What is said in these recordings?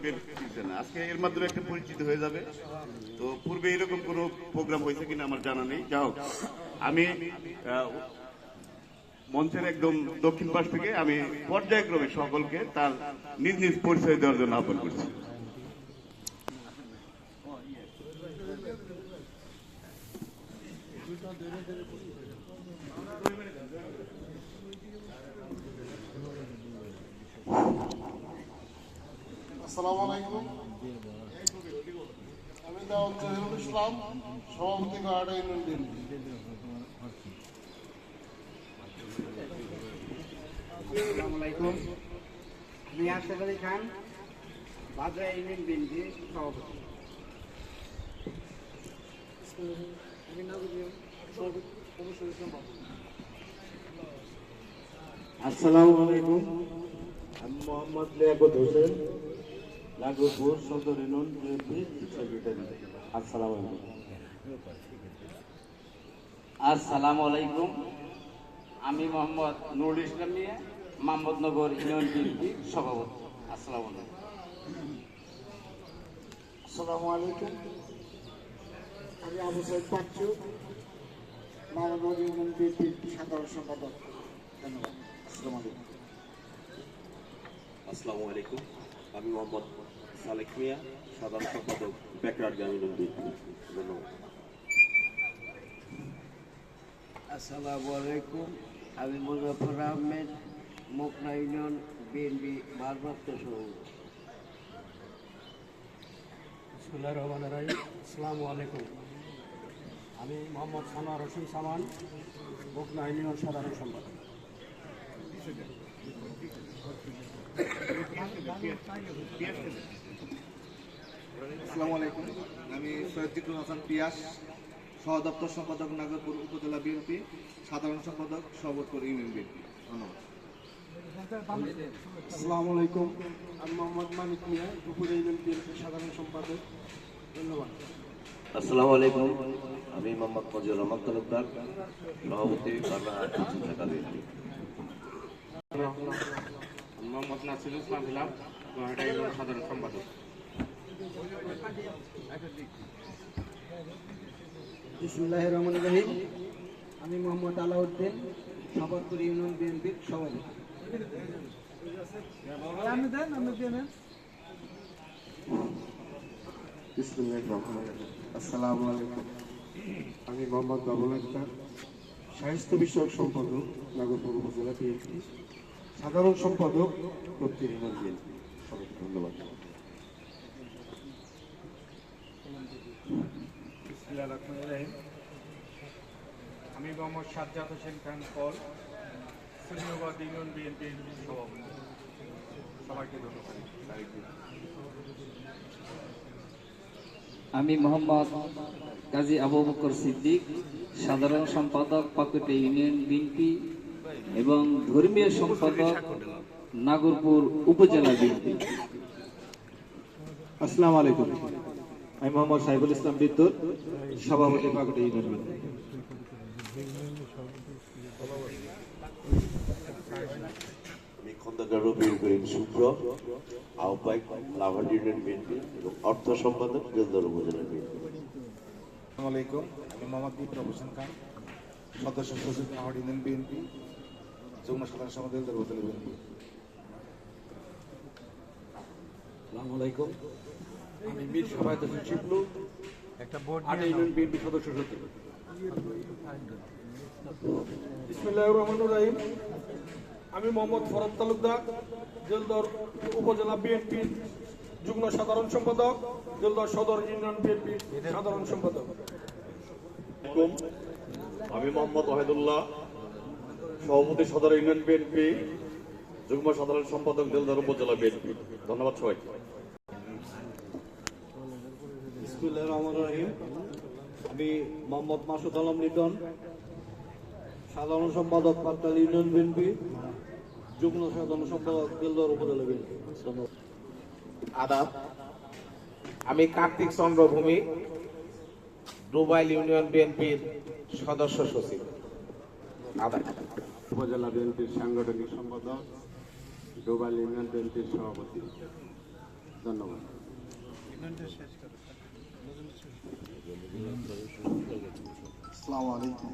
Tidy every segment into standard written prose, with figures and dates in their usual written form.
বের দিচ্ছে না, আজকে এর মাধ্যমে একটা পরিচিত হয়ে যাবে। তো পূর্বে এরকম কোনো প্রোগ্রাম হয়েছে কিনা আমার জানা নেই। যা হোক, আমি মঞ্চের একদম দক্ষিণ পাশ থেকে আমি পর্যায়ক্রমে সকলকে তার নিজ নিজ পরিচয় দেওয়ার জন্য আহ্বান করছি। আসসালামু আলাইকুম। আমি দাউদ জহিরুল ইসলাম, সভাপতি গার্ডা ইউনিয়ন বিএনপি। আসসালামু আলাইকুম। আমি আশরাফ আলী খান, বাজরা ইউনিয়ন বিএনপি সভাপতি। আসসালামু আলাইকুম। আমি মোহাম্মদ লিয়াকত হোসেন, নাগরপুর সদর ইউনিয়ন বিএনপি সেক্রেটারি। আসসালামু আলাইকুম। আসসালামু আলাইকুম। আমি মোহাম্মদ নুরুল ইসলাম মিয়া, মোহাম্মদনগর ইউনিয়ন বিএনপি সভাপতি। আসসালামু আলাইকুম। আসসালামু আলাইকুম। আমি আবু সাইদ পাচ্ছু, মানবগঞ্জ ইউনিয়ন বিএনপির সাধারণ সম্পাদক। ধন্যবাদ। আসসালামু আলাইকুম। আসসালামু আলাইকুম। আমি মোহাম্মদ সালেক মিয়া, সাধারণ সম্পাদক ব্যাকওয়ার্ড ইউনিয়ন বিএনপি। ধন্যবাদ। আসসালামু আলাইকুম। আমি মুজাফর আহমেদ, মোকনা ইউনিয়ন বিএনপি ভারপ্রাপ্ত সভাপতি। বিসমিল্লাহির রহমানির রহিম। আসসালামু আলাইকুম। আমি মোহাম্মদ সানোয়ার হোসেন সামান, বকনা ইউনিয়ন সাধারণ সম্পাদক। আসসালামু আলাইকুম। আমি সৈয়দ জিকুল হাসান পিয়াস, সহ দপ্তর সম্পাদক নাগরপুর উপজেলা বিএনপি, সাধারণ সম্পাদক সবরপুর ইউনিয়ন বিএনপি। ধন্যবাদ। আসসালামু আলাইকুম। আমি মোহাম্মদ মানিক মিয়া, দুপুর ইউনিয়ন বিএনপির সাধারণ সম্পাদক। ধন্যবাদ। আসসালামু আলাইকুম। আমি মোহাম্মদ ফজল রহমান তালুকদার, সভাপতি বাগড়াহাট ঢাকা বিএনপি। মোহাম্মদ নাসিরুল ইসলাম হিলাম, গোহাটা ইউনিয়ন সাধারণ সম্পাদক। বিসমিল্লাহির রহমানির রহিম। আমি মোহাম্মদ আলাউদ্দিন, সভাপতি ইউনিয়ন বিএনপির সভাপতি। বিসমিল্লাহির রহমানির রহিম। আসসালামু আলাইকুম। আমি মোহাম্মদ বাবুল আক্তার, সাহিত্য বিষয়ক সম্পাদক নাগরপুর উপজেলা বিএনপি, সাধারণ সম্পাদক দক্ষিণ ইউনিয়ন বিএনপি। সবাইকে ধন্যবাদ। বিসমিল্লাহির রহমানির রহিম। আমি মোহাম্মদ সাজ্জাদ হোসেন খান পল, সুনিয়বাদ ইউনিয়ন বিএনপির সভাপতি। সবাইকে ধন্যবাদ। আমি মোহাম্মদ গাজী আবু বকর সিদ্দিক, সাধারণ সম্পাদক পাকুড়ে ইউনিয়ন বিএনপি এবং ধর্মীয় সম্পাদক নাগরপুর উপজেলা বিএনপি। আসসালামু আলাইকুম। আমি মোহাম্মদ সাইফুল ইসলাম বিদ্যুৎ, সভাপতি পাকুড়ে ইউনিয়ন বিএনপি। আমি খন্দকার রবিউল করিম শুক্র, আহ্বায়ক লাভার ইউনিয়ন বিএনপি এবং অর্থ সম্পাদক জলদর উপজেলা বিএনপি। আসসালামু আলাইকুম। আমি মোহাম্মদ বিপ্লব হোসেন খান, সদস্য সচিব নাহর ইউনিয়ন বিএনপি, যুগ্ম সাধারণ সম্পাদক উপজেলা বিএনপি। আসসালামু আলাইকুম। আমি মীর সভায়ত শিবলু, একটা বোর্ড ইউনিয়ন বিএনপি সদস্য সচিব। বিসমিল্লাহির রহমানির রহিম। আমি মোহাম্মদ ফরদ তালুকদার, জেলদর উপজেলা বিএনপির যুগ্ম সাধারণ সম্পাদক, জেলদর সদর ইউনিয়ন বিএনপির সাধারণ সম্পাদক। আমি মোহাম্মদ ওয়াহিদুল্লাহ, সভাপতি সদর ইউনিয়ন বিএনপি, যুগ্ম সাধারণ সম্পাদক জেলদার উপজেলা বিএনপি। ধন্যবাদ সবাইকে। বিসমিল্লাহির রহমানির রহিম। আমি মোহাম্মদ মাসুদ আলম লিটন, সাধারণ সম্পাদক পাটকাল ইউনিয়ন বিএনপি, যুগ্ম সাধারণ সম্পাদক বেলদর উপজেলা বিএনপি। ধন্যবাদ। আদাব। আমি কার্তিক চন্দ্র ভূমি, ডুবাইল ইউনিয়ন বিএনপির সদস্য সচিব। আদাব। উপজেলা বিএনপির সাংগঠনিক সম্পাদক, ডোবাইল ইউনিয়ন বিএনপির সভাপতি। ধন্যবাদ। আসসালামু আলাইকুম,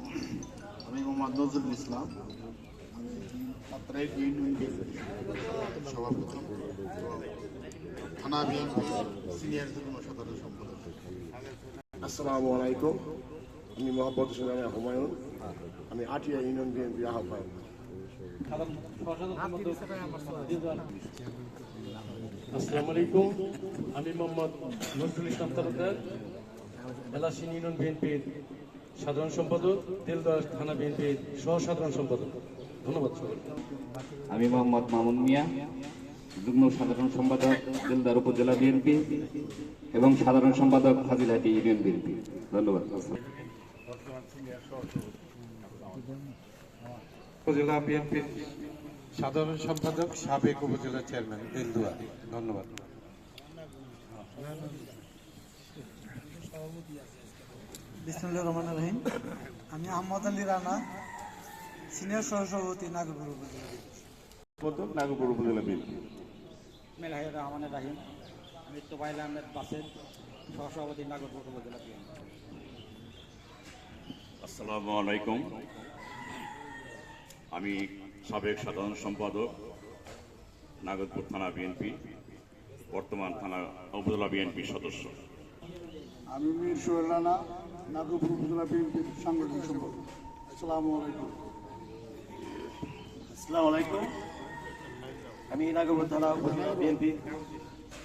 আমি মোহাম্মদ নজরুল ইসলাম, আমি পাত্রাইল ইউনিয়ন বিএনপির সভাপতি, থানা বিএনপি সিনিয়র যুগ্ম সাধারণ সম্পাদক। আসসালামু আলাইকুম, আমি মোহাম্মদ হোসেন হুমায়ুন, আমি আটিয়া ইউনিয়ন বিএনপির আহ্বায়ক। আসসালামু আলাইকুম, আমি মোহাম্মদ নজরুল ইসলাম তালুকদার, এলাসিন ইউনিয়ন বিএনপির সাধারণ সম্পাদক, দিলদার থানা বিএনপির সহ সাধারণ সম্পাদক। ধন্যবাদ সবাইকে। আমি মোহাম্মদ মামুন মিয়া, যুগ্ম সাধারণ সম্পাদক, দিলদার উপজেলা বিএনপি এবং সাধারণ সম্পাদক, হাজিলাটি ইউনিয়ন বিএনপি। ধন্যবাদ। উপজেলা বিএনপির সাধারণ সম্পাদক, সাবেক উপজেলা চেয়ারম্যান দিলদুয়া। ধন্যবাদ। বিসমিল্লাহির রহমানির রহিম। আমি আহমদ আলী রানা, সিনিয়র সহসভাপতি, নাগরপুর উপজেলা সম্পাদক, নাগরপুর উপজেলা বিএনপি। মেলাহির রহমানির রাহিম। আমি তোবাইল আহমেদ বাসের, সহসভাপতি, নাগরপুর উপজেলা বিএনপি। আসসালামু আলাইকুম, আমি সাবেক সাধারণ সম্পাদক, নাগরপুর থানা বিএনপি, বর্তমান থানা উপজেলা বিএনপির সদস্য। আমি মীর সোহেল রানা, নাগরপুর উপজেলা বিএনপির সাংগঠনিক সম্পাদক। আসসালামু আলাইকুম। আসসালামু আলাইকুম, আমি নাগরপুর থানা উপজেলা বিএনপি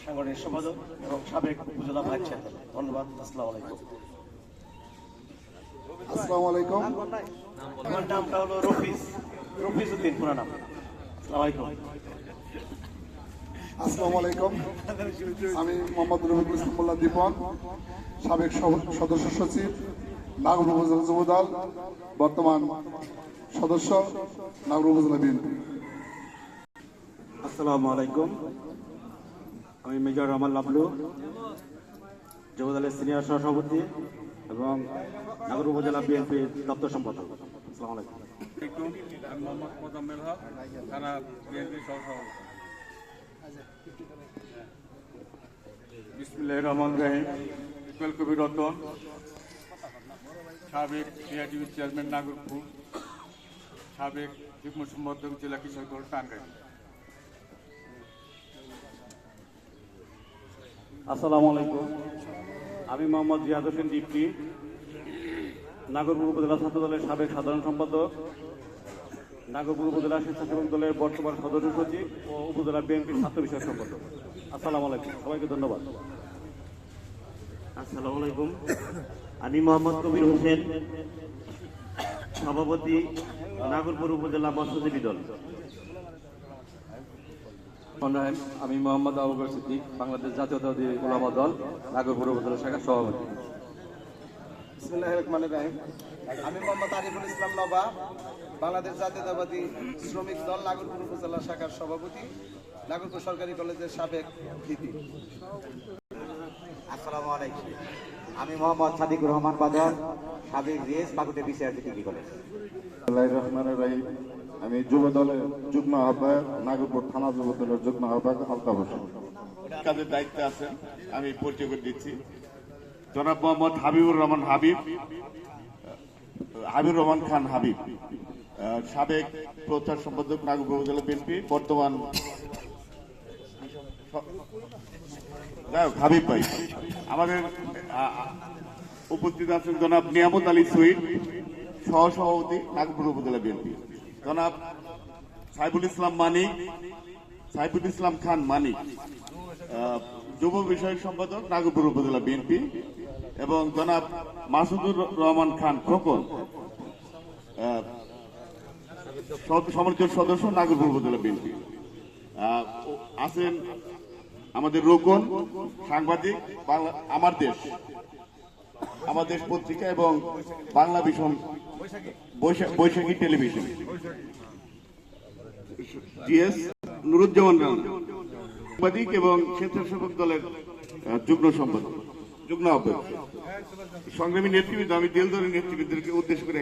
সাংগঠনিক সম্পাদক এবং সাবেক উপজেলা ভাইস চেয়ারম্যান। ধন্যবাদ। আসসালামু আলাইকুম। আসসালামু আলাইকুম। আমার নামটা হলো রফিজ উদ্দিন, পুরা নাম। আসসালামু আলাইকুম। আসসালামু আলাইকুম, আমি মোহাম্মদ রফিকুল ইসলাম মোল্লা দীপন, সাবেক সদস্য সচিব, নাগরপুর উপজেলা যুবদল, বর্তমান সদস্য, নাগরপুর উপজেলা বিএনপি। আসসালামু আলাইকুম, আমি মেজর রহমান লাবলু, যুবদলের সিনিয়র সহসভাপতি এবং নাগর উপজেলা বিএনপির দপ্তর সম্পাদক। আসসালামু আলাইকুম। আমি মোহাম্মদ মোজাম্মেল হক, থানা বিএনপি সহসভাপতি। বিসমিল্লাহির রহমানির রহিম। ইকবাল কবির রতন, সাবেক সিআইটিভি চেয়ারম্যান নাগরপুর, সাবেক যুগ্ম সম্পাদক, জেলা কৃষক দল, টাঙ্গাইল। আসসালামু আলাইকুম, আমি মোহাম্মদ জিয়াদ হোসেন দীপ্তি, নাগরপুর উপজেলা ছাত্র দলের সাবেক সাধারণ সম্পাদক, নাগরপুর উপজেলা স্বেচ্ছাসেবক দলের বর্তমান সদস্য সচিব ও উপজেলা বিএনপির ছাত্র বিষয়ক সম্পাদক। আসসালামু আলাইকুম, সবাইকে ধন্যবাদ। আসসালামু আলাইকুম, আমি মোহাম্মদ কবির হোসেন, সভাপতি, নাগরপুর উপজেলা মৎস্যজীবী দল। আমি মোহাম্মদ আবু বকর সিদ্দিক, বাংলাদেশ জাতীয়তাবাদী উলামা দল, নাগরপুর উপজেলা শাখার সভাপতি। বিসমিল্লাহির রহমানির রহিম। আমি মোহাম্মদ আরিফুল ইসলাম নবা, বাংলাদেশ জাতীয়তাবাদী শ্রমিক দল, নাগরপুর উপজেলা শাখার সভাপতি, নাগরপুর সরকারি কলেজের সাবেক ভিপি। আসসালামু আলাইকুম, আমি মোহাম্মদ সাদিকুর রহমান বাদল, সাবেক রেস, বাগুটে বিসিআরটি ডিগ্রি কলেজ। বিসমিল্লাহির রহমানির রহিম। আমি যুব দলের যুগ্ম আহ্বায়ক, নাগরপুর থানা যুব দলের যুগ্ম আহ্বায়ক, আলতাফ হোসেন। কাজের দায়িত্বে আছেন, আমি পরিচয় করে দিচ্ছি। জনাব মোহাম্মদ হাবিবুর রহমান হাবিবুর রহমান খান হাবিব, সাবেক প্রচার সম্পাদক, নাগরপুর উপজেলা বিএনপি, বর্তমান যাই হোক, হাবিব ভাই। আমাদের উপস্থিত আছেন জনাব নিয়ামত আলী সুইট, সহসভাপতি, নাগরপুর উপজেলা বিএনপি। জনাব সাইফুল ইসলাম খান মানিক, যুব বিষয়ক সম্পাদক, নাগরপুর উপজেলা বিএনপি, এবং জনাব মাসুদুর রহমান খান খোকন, সমালোচক সদস্য, নাগরপুর উপজেলা বিএনপি। আছেন আমাদের রোকন, সাংবাদিক, আমার দেশ পত্রিকা এবং বাংলা ভিশন, বৈশাখী টেলিভিশন। জিএস নুরুজ্জামান রানা, সাংবাদিক এবং স্বেচ্ছাসেবক দলের যুগ্ম সম্পাদক, যুগ্ম আহ্বায়ক। সংগ্রামী নেতৃবৃন্দ, আমি দিলদারি নেতৃবৃন্দকে উদ্দেশ্য করে